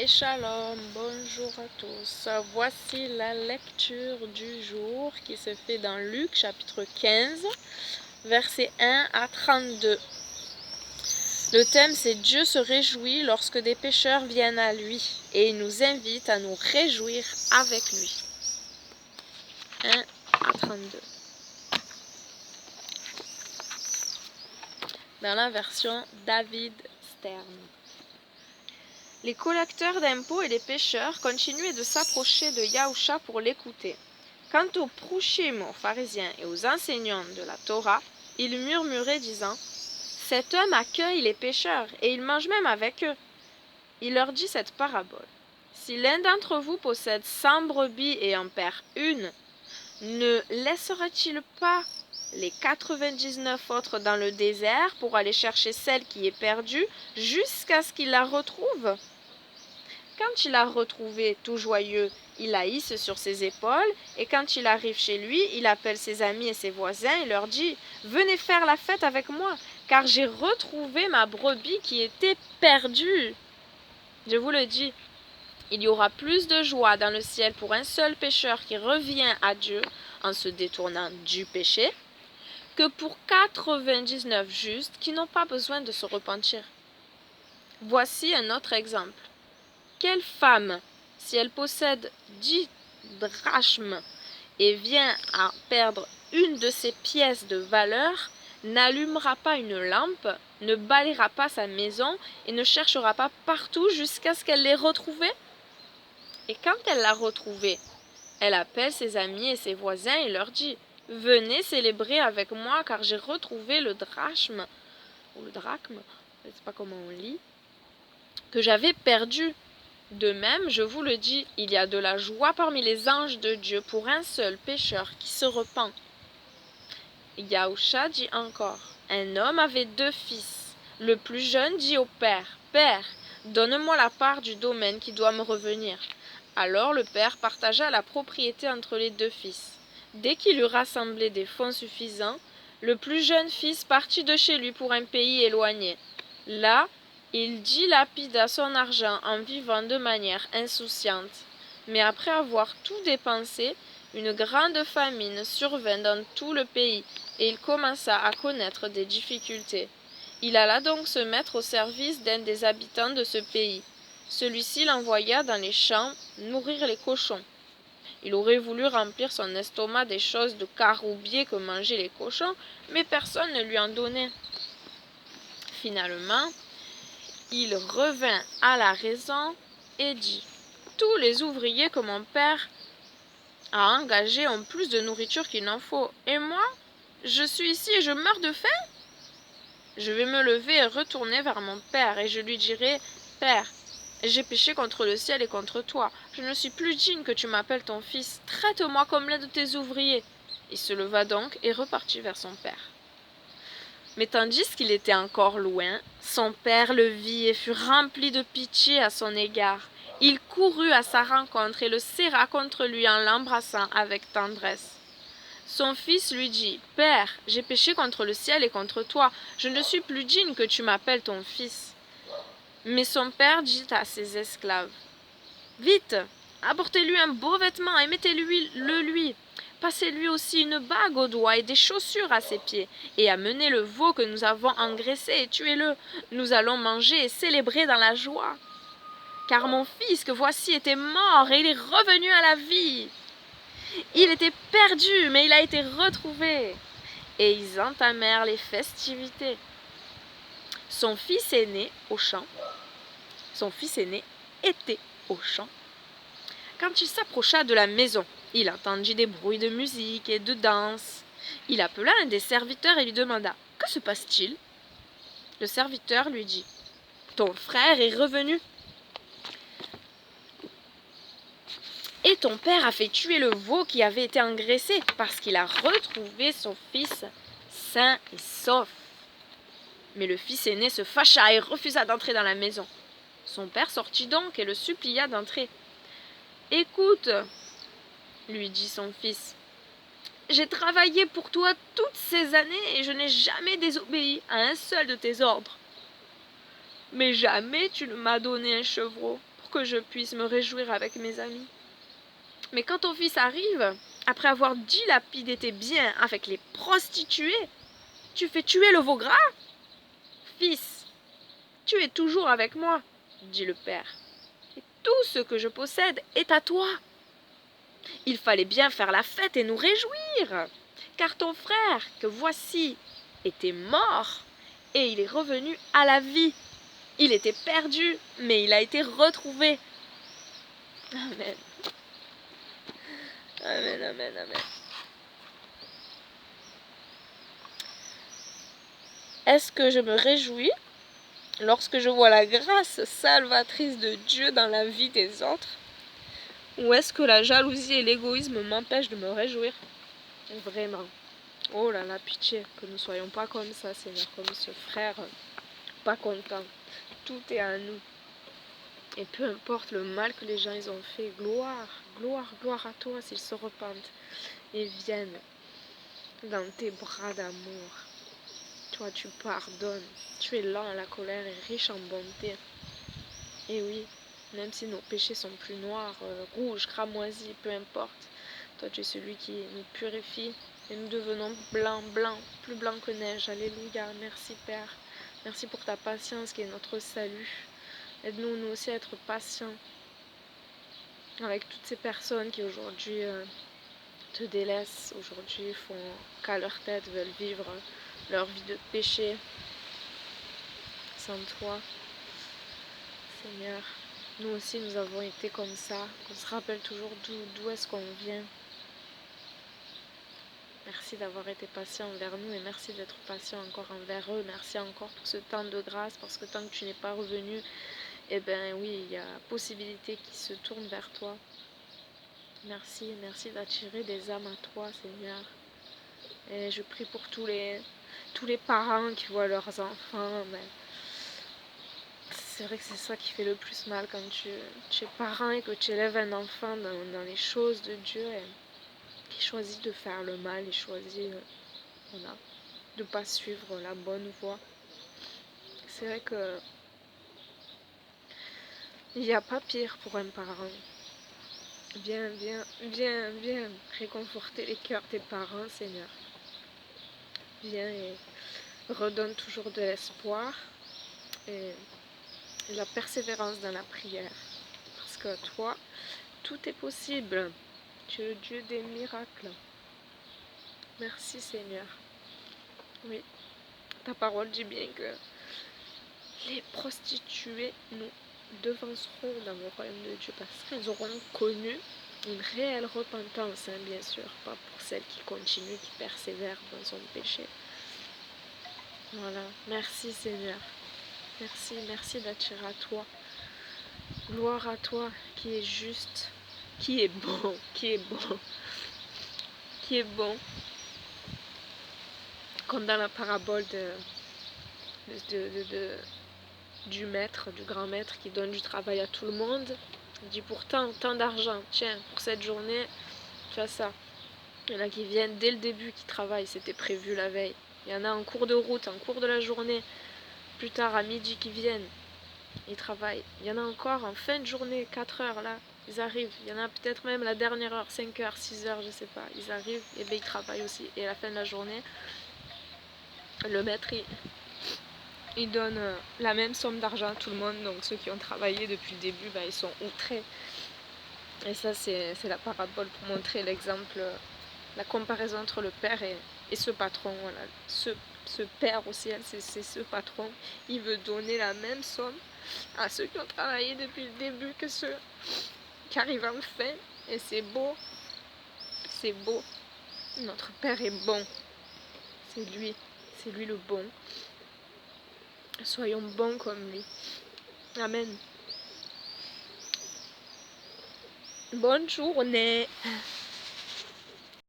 Et shalom, bonjour à tous. Voici la lecture du jour qui se fait dans Luc chapitre 15, versets 1 à 32. Le thème c'est Dieu se réjouit lorsque des pécheurs viennent à lui et il nous invite à nous réjouir avec lui. 1 à 32. Dans la version David Stern. Les collecteurs d'impôts et les pêcheurs continuaient de s'approcher de Yahusha pour l'écouter. Quant aux prouchim, aux pharisiens et aux enseignants de la Torah, ils murmuraient disant « Cet homme accueille les pécheurs et il mange même avec eux. » Il leur dit cette parabole. « Si l'un d'entre vous possède 100 brebis et en perd une, ne laissera-t-il pas les 99 autres dans le désert pour aller chercher celle qui est perdue jusqu'à ce qu'il la retrouve ? Quand il l'a retrouvée tout joyeux, il la hisse sur ses épaules, et quand il arrive chez lui, il appelle ses amis et ses voisins et leur dit « Venez faire la fête avec moi, car j'ai retrouvé ma brebis qui était perdue. » Je vous le dis, il y aura plus de joie dans le ciel pour un seul pécheur qui revient à Dieu en se détournant du péché, que pour 99 justes qui n'ont pas besoin de se repentir. Voici un autre exemple. Quelle femme, si elle possède 10 drachmes et vient à perdre une de ses pièces de valeur, n'allumera pas une lampe, ne balayera pas sa maison et ne cherchera pas partout jusqu'à ce qu'elle l'ait retrouvée? Et quand elle l'a retrouvée, elle appelle ses amis et ses voisins et leur dit « Venez célébrer avec moi car j'ai retrouvé le drachme, ou le drachme, je ne sais pas comment on lit, que j'avais perdu. » De même, je vous le dis, il y a de la joie parmi les anges de Dieu pour un seul pécheur qui se repent. Yahusha dit encore, un homme avait 2 fils. Le plus jeune dit au père, « Père, donne-moi la part du domaine qui doit me revenir. » Alors le père partagea la propriété entre les 2 fils. Dès qu'il eut rassemblé des fonds suffisants, le plus jeune fils partit de chez lui pour un pays éloigné. Là, il dilapida son argent en vivant de manière insouciante. Mais après avoir tout dépensé, une grande famine survint dans tout le pays, et il commença à connaître des difficultés. Il alla donc se mettre au service d'un des habitants de ce pays. Celui-ci l'envoya dans les champs nourrir les cochons. Il aurait voulu remplir son estomac des choses de caroubier que mangeaient les cochons, mais personne ne lui en donnait. Finalement, il revint à la raison et dit « Tous les ouvriers que mon père a engagés ont plus de nourriture qu'il n'en faut, et moi, je suis ici et je meurs de faim. Je vais me lever et retourner vers mon père, et je lui dirai « Père, j'ai péché contre le ciel et contre toi. Je ne suis plus digne que tu m'appelles ton fils. Traite-moi comme l'un de tes ouvriers. » Il se leva donc et repartit vers son père. Mais tandis qu'il était encore loin, son père le vit et fut rempli de pitié à son égard. Il courut à sa rencontre et le serra contre lui en l'embrassant avec tendresse. Son fils lui dit « Père, j'ai péché contre le ciel et contre toi. Je ne suis plus digne que tu m'appelles ton fils. » Mais son père dit à ses esclaves « Vite, apportez-lui un beau vêtement et mettez-le-lui. Passez-lui aussi une bague au doigt et des chaussures à ses pieds, et amenez le veau que nous avons engraissé et tuez-le. Nous allons manger et célébrer dans la joie. Car mon fils que voici était mort et il est revenu à la vie. Il était perdu, mais il a été retrouvé. » Et ils entamèrent les festivités. Son fils aîné était au champ. Quand il s'approcha de la maison, il entendit des bruits de musique et de danse. Il appela un des serviteurs et lui demanda « Que se passe-t-il » Le serviteur lui dit « Ton frère est revenu. Et ton père a fait tuer le veau qui avait été engraissé parce qu'il a retrouvé son fils sain et sauf. » Mais le fils aîné se fâcha et refusa d'entrer dans la maison. Son père sortit donc et le supplia d'entrer. « Écoute, » lui dit son fils, « j'ai travaillé pour toi toutes ces années et je n'ai jamais désobéi à un seul de tes ordres. Mais jamais tu ne m'as donné un chevreau. pour que je puisse me réjouir avec mes amis. Mais quand ton fils arrive, après avoir dilapidé tes biens avec les prostituées, tu fais tuer le veau gras? Fils, tu es toujours avec moi, dit le père, et tout ce que je possède est à toi. Il fallait bien faire la fête et nous réjouir, car ton frère, que voici, était mort, et il est revenu à la vie. Il était perdu, mais il a été retrouvé. Amen. Amen, amen, amen. Est-ce que je me réjouis lorsque je vois la grâce salvatrice de Dieu dans la vie des autres? Ou est-ce que la jalousie et l'égoïsme m'empêchent de me réjouir? Vraiment. Oh là là, pitié, que nous ne soyons pas comme ça, Seigneur, comme ce frère pas content. Tout est à nous. Et peu importe le mal que les gens ils ont fait, gloire, gloire, gloire à toi s'ils se repentent et viennent dans tes bras d'amour. Toi, tu pardonnes. Tu es lent à la colère et riche en bonté. Et oui, même si nos péchés sont plus noirs, rouges, cramoisis, peu importe. Toi, tu es celui qui nous purifie et nous devenons blancs, blancs, plus blancs que neige. Alléluia. Merci, Père. Merci pour ta patience qui est notre salut. Aide-nous, nous aussi, à être patients avec toutes ces personnes qui aujourd'hui te délaissent, aujourd'hui font qu'à leur tête, veulent vivre leur vie de péché sans toi. Seigneur, nous aussi nous avons été comme ça, qu'on se rappelle toujours d'où est-ce qu'on vient. Merci d'avoir été patient envers nous et merci d'être patient encore envers eux. Merci encore pour ce temps de grâce parce que tant que tu n'es pas revenu, eh bien oui, il y a possibilité qu'ils se tournent vers toi. Merci, merci d'attirer des âmes à toi, Seigneur. Et je prie pour tous les parents qui voient leurs enfants. Mais c'est vrai que c'est ça qui fait le plus mal quand tu es parent et que tu élèves un enfant dans les choses de Dieu et qui choisit de faire le mal et choisit voilà, de ne pas suivre la bonne voie. C'est vrai que il n'y a pas pire pour un parent. Viens réconforter les cœurs des parents, Seigneur. Viens et redonne toujours de l'espoir et la persévérance dans la prière. Parce que toi, tout est possible. Tu es le Dieu des miracles. Merci Seigneur. Oui, ta parole dit bien que les prostituées nous devanceront dans le royaume de Dieu parce qu'elles auront connu une réelle repentance, hein, bien sûr, pas pour celle qui continue, qui persévère dans son péché. Voilà, merci Seigneur. Merci, merci d'attirer à toi. Gloire à toi qui est juste, qui est bon, qui est bon, qui est bon. Comme dans la parabole du maître, du grand maître qui donne du travail à tout le monde. Il dit pourtant tant d'argent, tiens, pour cette journée, tu as ça. Il y en a qui viennent dès le début, qui travaillent, c'était prévu la veille. Il y en a en cours de route, en cours de la journée, plus tard à midi qui viennent, ils travaillent. Il y en a encore en fin de journée, 4 heures là, ils arrivent. Il y en a peut-être même la dernière heure, 5 heures, 6 heures, je sais pas. Ils arrivent et bien ils travaillent aussi. Et à la fin de la journée, le maître, il donne la même somme d'argent à tout le monde. Donc ceux qui ont travaillé depuis le début, ils sont outrés. Et ça, c'est la parabole pour montrer l'exemple, la comparaison entre le père et ce patron. Voilà. Ce père au ciel, c'est ce patron. Il veut donner la même somme à ceux qui ont travaillé depuis le début que ceux qui arrivent en fin. Et c'est beau. C'est beau. Notre père est bon. C'est lui le bon. Soyons bons comme lui. Amen. Bonne journée.